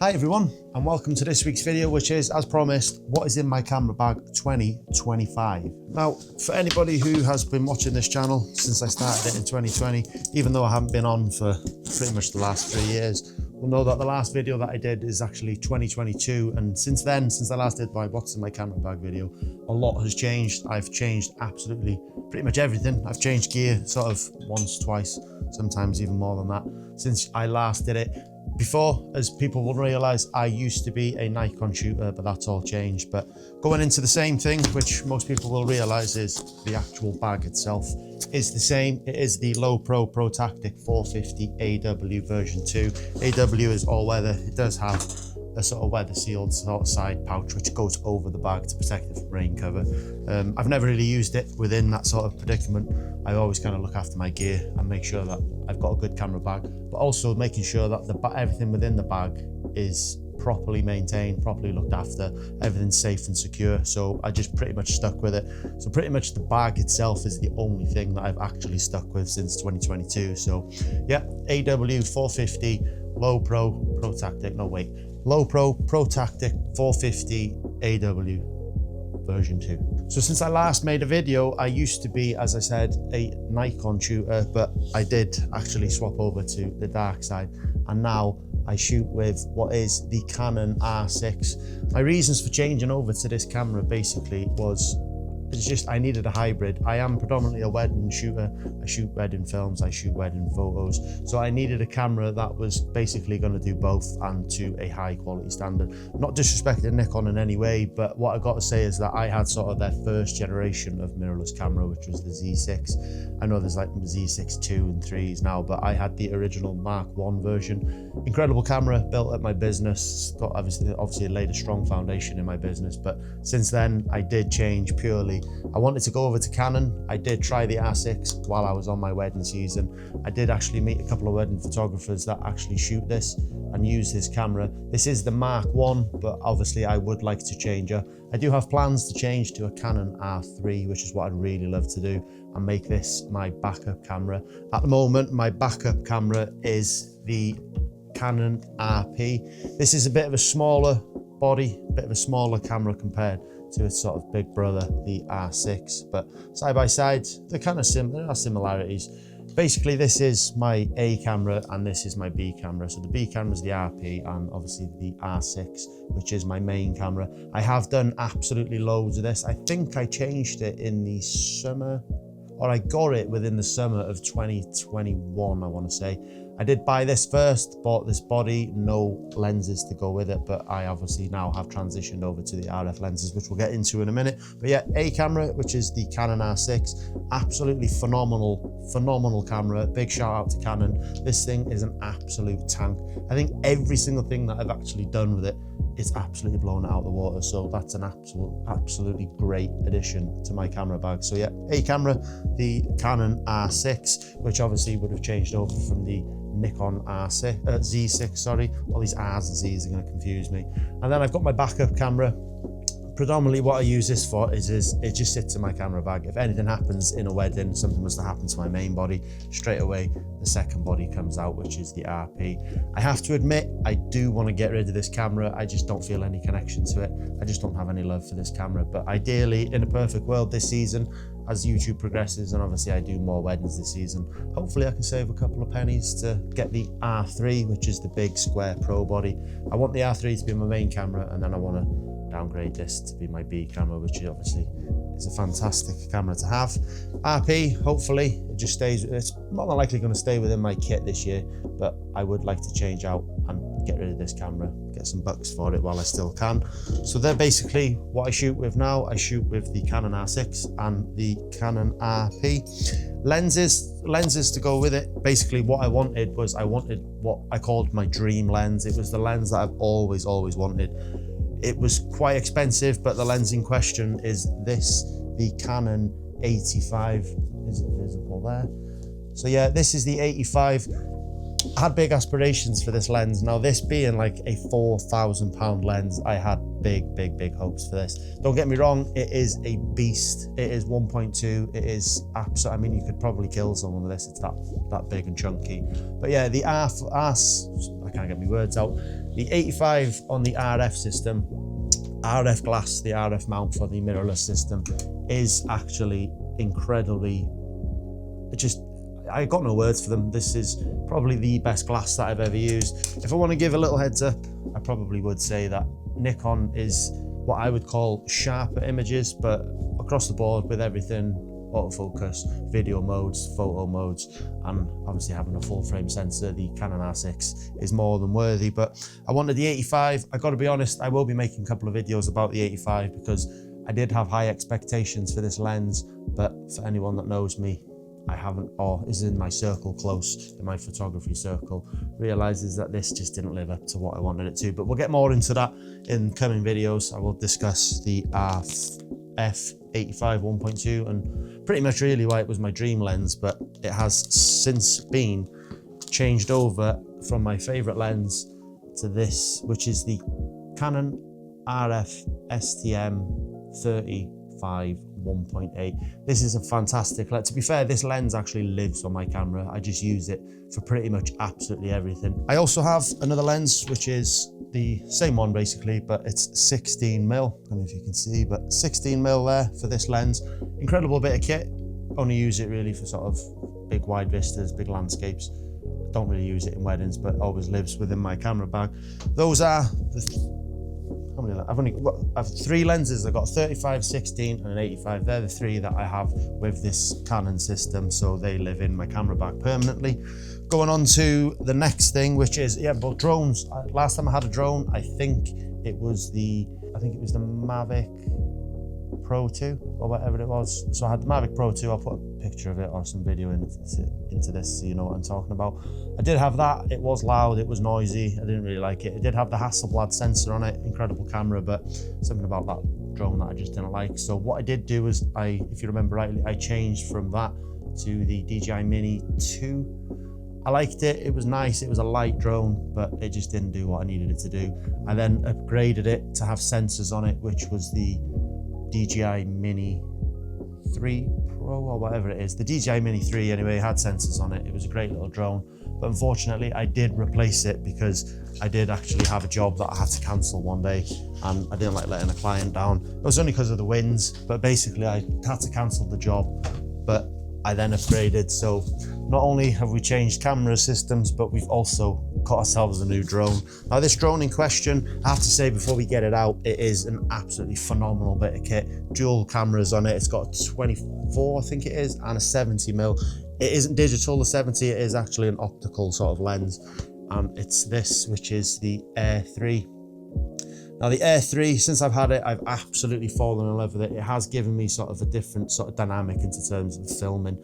Hi everyone, and welcome to this week's video, which is, as promised, what is in my camera bag 2025. Now, for anybody who has been watching this channel since I started it in 2020, even though I haven't been on for pretty much the last 3 years, will know that the last video that I did is actually 2022, and since then, since I last did my what's in my camera bag video, a lot has changed. I've changed absolutely pretty much everything. I've changed gear sort of once, twice, sometimes even more than that since I last did it. Before, as people will realize, I used to be a Nikon shooter, but that's all changed. But going into the same thing, which most people will realize is the actual bag itself is the same. It is the Lowepro ProTactic 450 AW version 2. AW is all weather. It does have a sort of weather sealed sort of side pouch which goes over the bag to protect it from rain cover. I've never really used it within that sort of predicament. I always kind of look after my gear and make sure that I've got a good camera bag, but also making sure that everything within the bag is properly maintained, properly looked after, everything's safe and secure. So I just pretty much stuck with it. So pretty much the bag itself is the only thing that I've actually stuck with since 2022. So yeah, AW 450 Lowepro ProTactic 450 AW version 2. So since I last made a video, I used to be, as I said, a Nikon shooter, but I did actually swap over to the dark side, and now I shoot with what is the Canon R6. My reasons for changing over to this camera basically was it's just I needed a hybrid. I am predominantly a wedding shooter. I shoot wedding films, I shoot wedding photos. So I needed a camera that was basically going to do both and to a high quality standard. Not disrespecting Nikon in any way, but what I got to say is that I had sort of their first generation of mirrorless camera, which was the Z6. I know there's like Z6 2 and 3s now, but I had the original Mark 1 version. Incredible camera, built at my business, got obviously laid a strong foundation in my business, but since then I did change purely. I wanted to go over to Canon. I did try the R6 while I was on my wedding season. I did actually meet a couple of wedding photographers that actually shoot this and use this camera. This is the Mark 1, but obviously I would like to change her. I do have plans to change to a Canon R3, which is what I'd really love to do, and make this my backup camera. At the moment, my backup camera is the Canon RP. This is a bit of a smaller body, a bit of a smaller camera compared to its sort of big brother, the R6, but side by side, they're kind of similar. There are similarities. Basically, this is my A camera and this is my B camera. So the B camera is the RP and obviously the R6, which is my main camera. I have done absolutely loads of this. I think I changed it in the summer, or I got it within the summer of 2021, I want to say. I did buy this first, bought this body, no lenses to go with it, but I obviously now have transitioned over to the RF lenses, which we'll get into in a minute. But yeah, A camera, which is the Canon R6, absolutely phenomenal camera. Big shout out to Canon. This thing is an absolute tank. I think every single thing that I've actually done with it is absolutely blown it out of the water. So that's an absolutely great addition to my camera bag. So yeah, A camera, the Canon R6, which obviously would have changed over from the Nikon Z6, sorry. All these R's and Z's are going to confuse me. And then I've got my backup camera. Predominantly what I use this for is it just sits in my camera bag. If anything happens in a wedding, something was to happen to my main body, straight away the second body comes out, which is the RP. I have to admit, I do want to get rid of this camera. I just don't feel any connection to it. I just don't have any love for this camera. But ideally, in a perfect world this season, as YouTube progresses, and obviously I do more weddings this season, hopefully I can save a couple of pennies to get the R3, which is the big square pro body. I want the R3 to be my main camera, and then I want to downgrade this to be my B camera, which obviously is a fantastic camera to have. RP, hopefully it just stays. It's not likely going to stay within my kit this year, but I would like to change out and get rid of this camera, get some bucks for it while I still can. So they're basically what I shoot with now. I shoot with the Canon R6 and the Canon RP. Lenses to go with it. Basically what I wanted was what I called my dream lens. It was the lens that I've always wanted. It was quite expensive, but the lens in question is the Canon 85. Is it visible there? So yeah, this is the 85. I had big aspirations for this lens. Now, this being like a £4,000 lens, I had big hopes for this. Don't get me wrong, it is a beast. It is 1.2. It is absolute. I mean, you could probably kill someone with this. It's that big and chunky. But yeah, the I can't get my words out. The 85 on the RF system, RF glass, the RF mount for the mirrorless system, is actually incredibly. I got no words for them. This is probably the best glass that I've ever used. If I want to give a little heads up, I probably would say that Nikon is what I would call sharper images, but across the board with everything, autofocus, video modes, photo modes, and obviously having a full frame sensor, the Canon R6 is more than worthy. But I wanted the 85. I got to be honest, I will be making a couple of videos about the 85 because I did have high expectations for this lens, but for anyone that knows me, I haven't, or is in my circle close, in my photography circle, realizes that this just didn't live up to what I wanted it to. But we'll get more into that in coming videos. I will discuss the RF 85 1.2 and pretty much really why it was my dream lens, but it has since been changed over from my favorite lens to this, which is the Canon RF STM 35 1.8. This is a fantastic lens. To be fair, this lens actually lives on my camera. I just use it for pretty much absolutely everything. I also have another lens, which is the same one basically, but it's 16mm. I don't know if you can see, but 16mm there for this lens. Incredible bit of kit. Only use it really for sort of big wide vistas, big landscapes. Don't really use it in weddings, but always lives within my camera bag. Those are the I have three lenses. I've got 35, 16 and an 85. They're the three that I have with this Canon system, so they live in my camera bag permanently. Going on to the next thing, which is, but drones. Last time I had a drone, I think it was the Mavic Pro 2 or whatever it was. So I had the Mavic Pro 2. I'll put a picture of it or some video into this so you know what I'm talking about. I did have that. It was loud, it was noisy. I didn't really like it. It did have the Hasselblad sensor on it, incredible camera, but something about that drone that I just didn't like. So what I did do was if you remember rightly, I changed from that to the DJI Mini 2. I liked it. It was nice. It was a light drone, but it just didn't do what I needed it to do. I then upgraded it to have sensors on it, which was the DJI Mini 3 Pro or whatever it is. The DJI Mini 3 anyway had sensors on it. It was a great little drone, but unfortunately I did replace it because I did actually have a job that I had to cancel one day and I didn't like letting a client down. It was only because of the winds, but basically I had to cancel the job, but I then upgraded. So not only have we changed camera systems, but we've also got ourselves a new drone. Now this drone in question, I have to say before we get it out, it is an absolutely phenomenal bit of kit. Dual cameras on it. It's got a 24, I think it is, and a 70mm. It isn't digital, the 70, it is actually an optical sort of lens. And it's this, which is the Air 3. Now the Air 3, since I've had it, I've absolutely fallen in love with it. It has given me sort of a different sort of dynamic into terms of filming.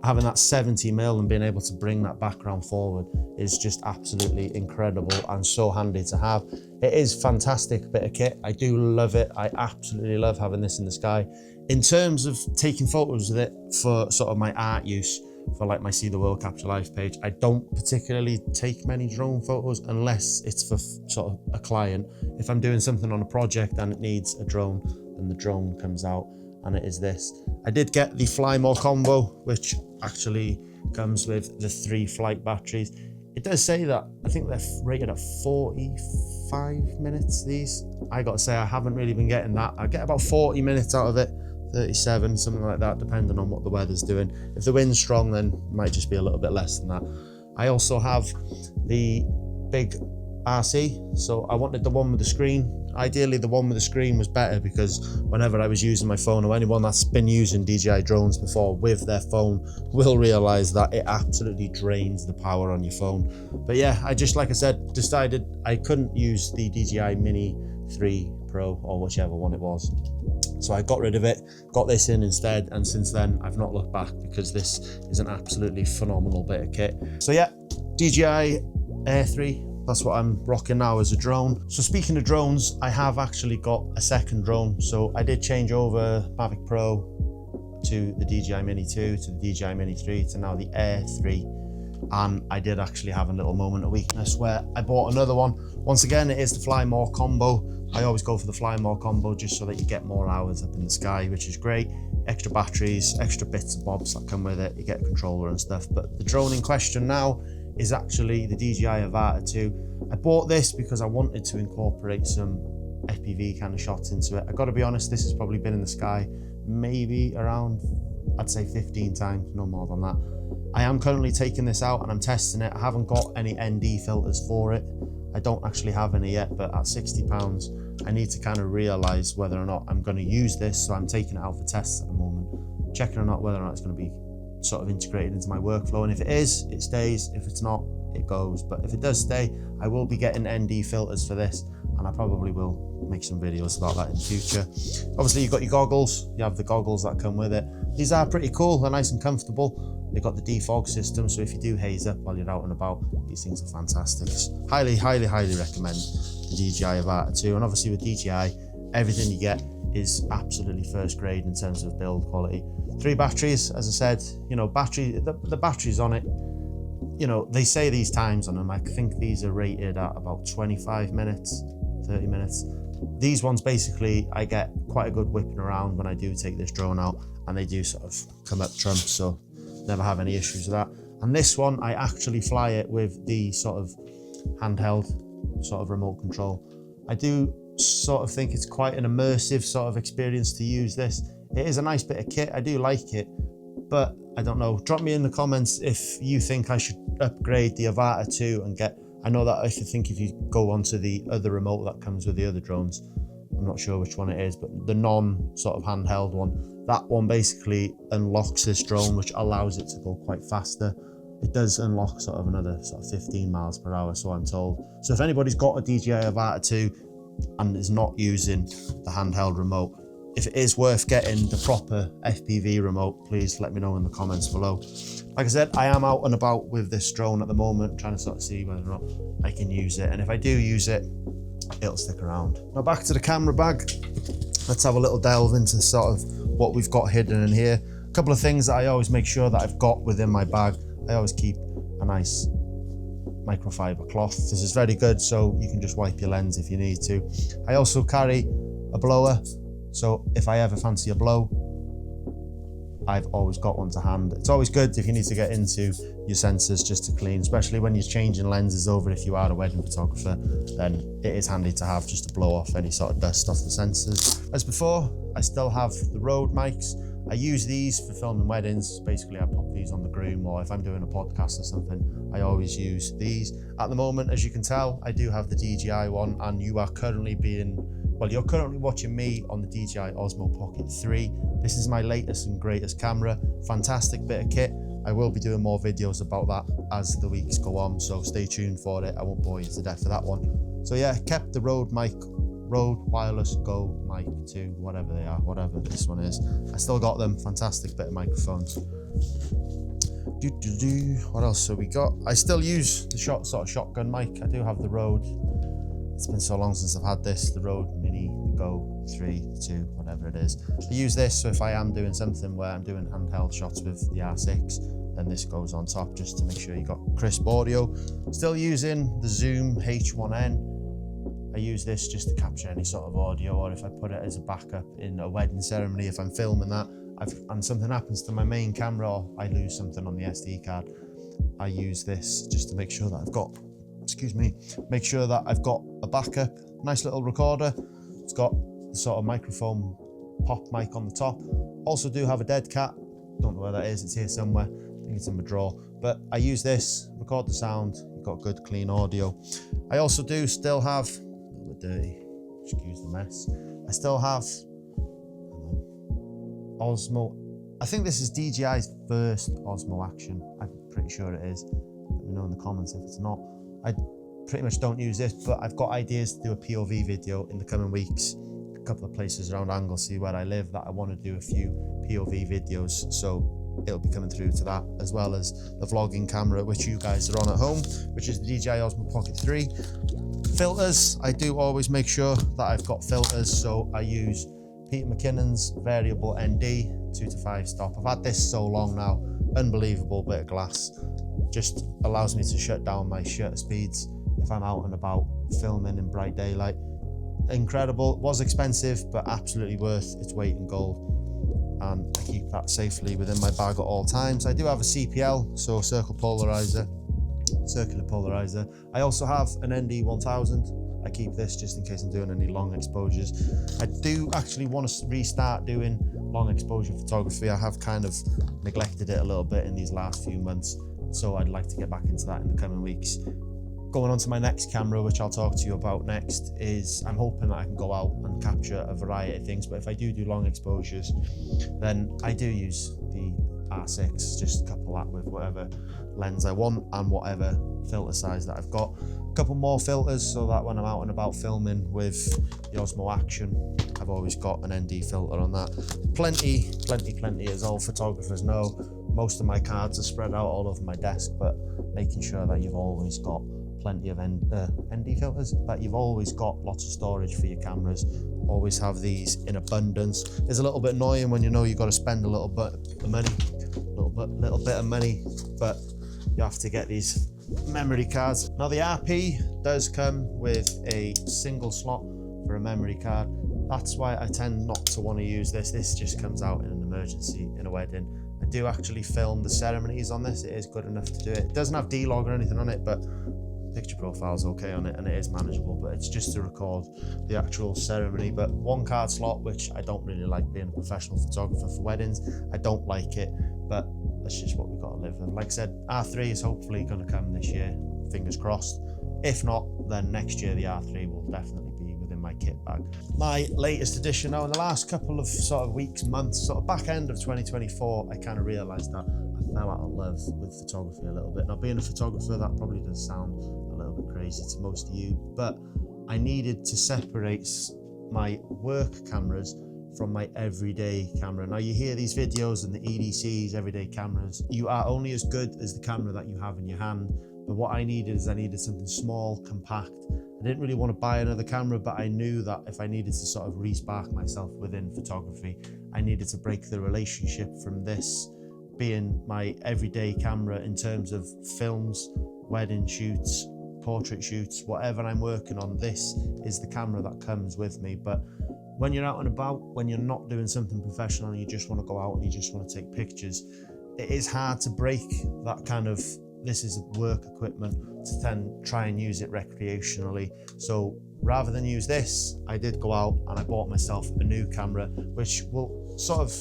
Having that 70mm and being able to bring that background forward is just absolutely incredible and so handy to have. It is fantastic bit of kit. I do love it. I absolutely love having this in the sky. In terms of taking photos with it for sort of my art use, for like my See the World Capture Life page, I don't particularly take many drone photos unless it's for sort of a client. If I'm doing something on a project and it needs a drone, then the drone comes out, and it is this. I did get the Fly More combo, which actually comes with the 3 flight batteries. It does say that, I think they're rated at 45 minutes, these. I gotta say, I haven't really been getting that. I get about 40 minutes out of it, 37, something like that, depending on what the weather's doing. If the wind's strong, then it might just be a little bit less than that. I also have the big RC, so I wanted the one with the screen. Ideally, the one with the screen was better because whenever I was using my phone, or anyone that's been using DJI drones before with their phone will realize that it absolutely drains the power on your phone. But yeah, I just, like I said, decided I couldn't use the DJI Mini 3 Pro or whichever one it was. So I got rid of it, got this in instead, and since then I've not looked back because this is an absolutely phenomenal bit of kit. So yeah, DJI Air 3. That's what I'm rocking now as a drone. So speaking of drones, I have actually got a second drone. So I did change over Mavic Pro to the DJI Mini 2, to the DJI Mini 3, to now the Air 3. And I did actually have a little moment of weakness where I bought another one. Once again, it is the Fly More combo. I always go for the Fly More combo just so that you get more hours up in the sky, which is great. Extra batteries, extra bits and bobs that come with it. You get a controller and stuff. But the drone in question now is actually the DJI Avata 2. I bought this because I wanted to incorporate some FPV kind of shots into it. I got to be honest, this has probably been in the sky maybe around, I'd say 15 times, no more than that. I am currently taking this out and I'm testing it. I haven't got any ND filters for it. I don't actually have any yet, but at £60, I need to kind of realize whether or not I'm going to use this. So I'm taking it out for tests at the moment, checking or not whether or not it's going to be sort of integrated into my workflow. And if it is, it stays. If it's not, it goes. But if it does stay, I will be getting ND filters for this, and I probably will make some videos about that in the future. Obviously, you've got your goggles. You have the goggles that come with it. These are pretty cool. They're nice and comfortable. They've got the defog system, so if you do haze up while you're out and about, these things are fantastic. Highly, highly, highly recommend the DJI Avata 2. And obviously with DJI, everything you get is absolutely first grade in terms of build quality. 3 batteries, as I said, you know, the batteries on it, you know, they say these times on them. I think these are rated at about 25 minutes, 30 minutes. These ones, basically, I get quite a good whipping around when I do take this drone out, and they do sort of come up trumps, so never have any issues with that. And this one, I actually fly it with the sort of handheld sort of remote control. I do sort of think it's quite an immersive sort of experience to use this. It is a nice bit of kit, I do like it, but I don't know. Drop me in the comments if you think I should upgrade the Avata 2 and get, I know that if you go onto the other remote that comes with the other drones, I'm not sure which one it is, but the non sort of handheld one, that one basically unlocks this drone, which allows it to go quite faster. It does unlock sort of another sort of 15 miles per hour, so I'm told. So if anybody's got a DJI Avata 2 and is not using the handheld remote, if it is worth getting the proper FPV remote, please let me know in the comments below. Like I said, I am out and about with this drone at the moment, trying to sort of see whether or not I can use it. And if I do use it, it'll stick around. Now back to the camera bag. Let's have a little delve into sort of what we've got hidden in here. A couple of things that I always make sure that I've got within my bag. I always keep a nice microfiber cloth. This is very good, so you can just wipe your lens if you need to. I also carry a blower, so if I ever fancy a blow, I've always got one to hand. It's always good if you need to get into your sensors just to clean, especially when you're changing lenses over. If you are a wedding photographer, then it is handy to have just to blow off any sort of dust off the sensors. As before, I still have the Rode mics. I use these for filming weddings. Basically, I pop these on the groom, or if I'm doing a podcast or something, I always use these. At the moment, as you can tell, I do have the DJI one, and you're currently watching me on the DJI Osmo Pocket 3. This is my latest and greatest camera. Fantastic bit of kit. I will be doing more videos about that as the weeks go on, so stay tuned for it. I won't bore you to death for that one. So yeah, kept the Rode Wireless Go Mic 2, whatever they are, whatever this one is. I still got them. Fantastic bit of microphones. What else have we got? I still use the sort of shotgun mic. I do have the Rode. It's been so long since I've had this, the Rode Mini, the Go 3, 2, whatever it is. I use this, so if I am doing something where I'm doing handheld shots with the R6, then this goes on top just to make sure you got crisp audio. Still using the Zoom H1N. I use this just to capture any sort of audio, or if I put it as a backup in a wedding ceremony, if I'm filming that, and something happens to my main camera, or I lose something on the SD card, I use this just to make sure that I've got a backup. Nice little recorder. It's got the sort of microphone pop mic on the top. Also do have a dead cat. Don't know where that is. It's here somewhere. I think it's in my drawer. But I use this, record the sound. You've got good clean audio. I also do still have, a little bit dirty, excuse the mess. I still have Osmo. I think this is DJI's first Osmo Action. I'm pretty sure it is. Let me know in the comments if it's not. I pretty much don't use this, but I've got ideas to do a POV video in the coming weeks. A couple of places around Anglesey where I live that I want to do a few POV videos, so it'll be coming through to that, as well as the vlogging camera which you guys are on at home, which is the DJI Osmo Pocket 3. Filters, I do always make sure that I've got filters, so I use Peter McKinnon's variable ND 2 to 5 stop. I've had this so long now, unbelievable bit of glass. just allows me to shut down my shutter speeds if I'm out and about filming in bright daylight. Incredible. It was expensive, but absolutely worth its weight in gold. And I keep that safely within my bag at all times. I do have a CPL, so circular polarizer. I also have an ND1000. I keep this just in case I'm doing any long exposures. I do actually want to restart doing long exposure photography. I have kind of neglected it a little bit in these last few months, so I'd like to get back into that in the coming weeks. Going on to my next camera, which I'll talk to you about next, is I'm hoping that I can go out and capture a variety of things, but if I do long exposures, then I do use the R6, just couple that with whatever lens I want and whatever filter size that I've got. A couple more filters so that when I'm out and about filming with the Osmo Action, I've always got an ND filter on that. Plenty, as all photographers know. Most of my cards are spread out all over my desk, but making sure that you've always got plenty of ND filters, that you've always got lots of storage for your cameras. Always have these in abundance. It's a little bit annoying when you know you've got to spend a little bit of money, but you have to get these memory cards. Now the RP does come with a single slot for a memory card. That's why I tend not to want to use this. This just comes out in an emergency, in a wedding. I do actually film the ceremonies on this. It is good enough to do it. It doesn't have D-Log or anything on it, but picture profile is okay on it and it is manageable, but it's just to record the actual ceremony. But one card slot, which I don't really like being a professional photographer for weddings. I don't like it, but that's just what we've got to live with. Like I said, R3 is hopefully going to come this year, fingers crossed. If not, then next year the R3 will definitely be within my kit bag. My latest addition now, in the last couple of sort of weeks, months, sort of back end of 2024, I kind of realised that I fell out of love with photography a little bit. Now, being a photographer, that probably does sound a little bit crazy to most of you, but I needed to separate my work cameras from my everyday camera. Now you hear these videos and the EDCs, everyday cameras. You are only as good as the camera that you have in your hand. But what I needed something small, compact. I didn't really want to buy another camera, but I knew that if I needed to sort of re-spark myself within photography, I needed to break the relationship from this being my everyday camera in terms of films, wedding shoots, portrait shoots, whatever I'm working on. This is the camera that comes with me. But when you're out and about, when you're not doing something professional and you just want to go out and you just want to take pictures, it is hard to break that kind of, this is work equipment, to then try and use it recreationally. So rather than use this, I did go out and I bought myself a new camera, which will sort of,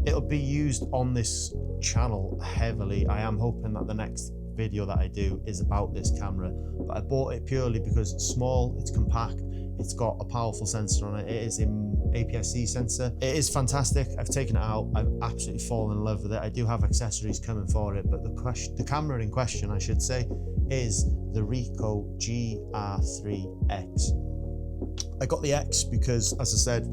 it'll be used on this channel heavily. I am hoping that the next video that I do is about this camera, but I bought it purely because it's small, it's compact, it's got a powerful sensor on it. It is an APS-C sensor. It is fantastic. I've taken it out. I've absolutely fallen in love with it. I do have accessories coming for it, but the camera in question, I should say, is the Ricoh GR3X. I got the X because, as I said,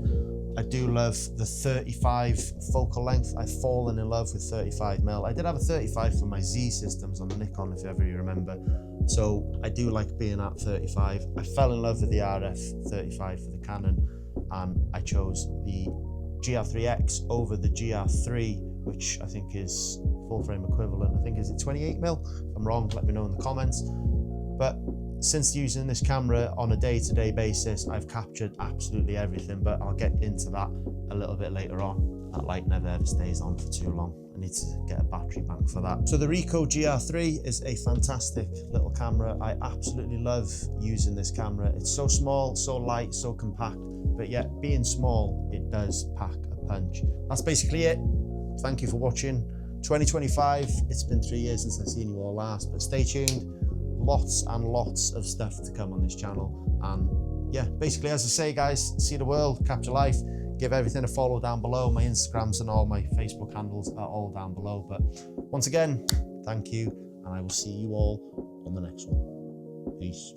I do love the 35 focal length. I've fallen in love with 35mm. I did have a 35 for my Z systems on the Nikon, if ever you remember. So I do like being at 35. I fell in love with the RF 35 for the Canon, and I chose the GR3X over the GR3, which I think is full frame equivalent. I think, is it 28mm? If I'm wrong, let me know in the comments. But since using this camera on a day-to-day basis, I've captured absolutely everything, but I'll get into that a little bit later on. That light never ever stays on for too long. I need to get a battery bank for that. So the Ricoh GR3 is a fantastic little camera. I absolutely love using this camera. It's so small, so light, so compact, but yet being small, it does pack a punch. That's basically it. Thank you for watching. 2025, it's been 3 years since I've seen you all last, but stay tuned. Lots and lots of stuff to come on this channel. And yeah, basically, as I say, guys, see the world, capture life. Give everything a follow down below. My Instagrams and all my Facebook handles are all down below. But once again, thank you, and I will see you all on the next one. Peace.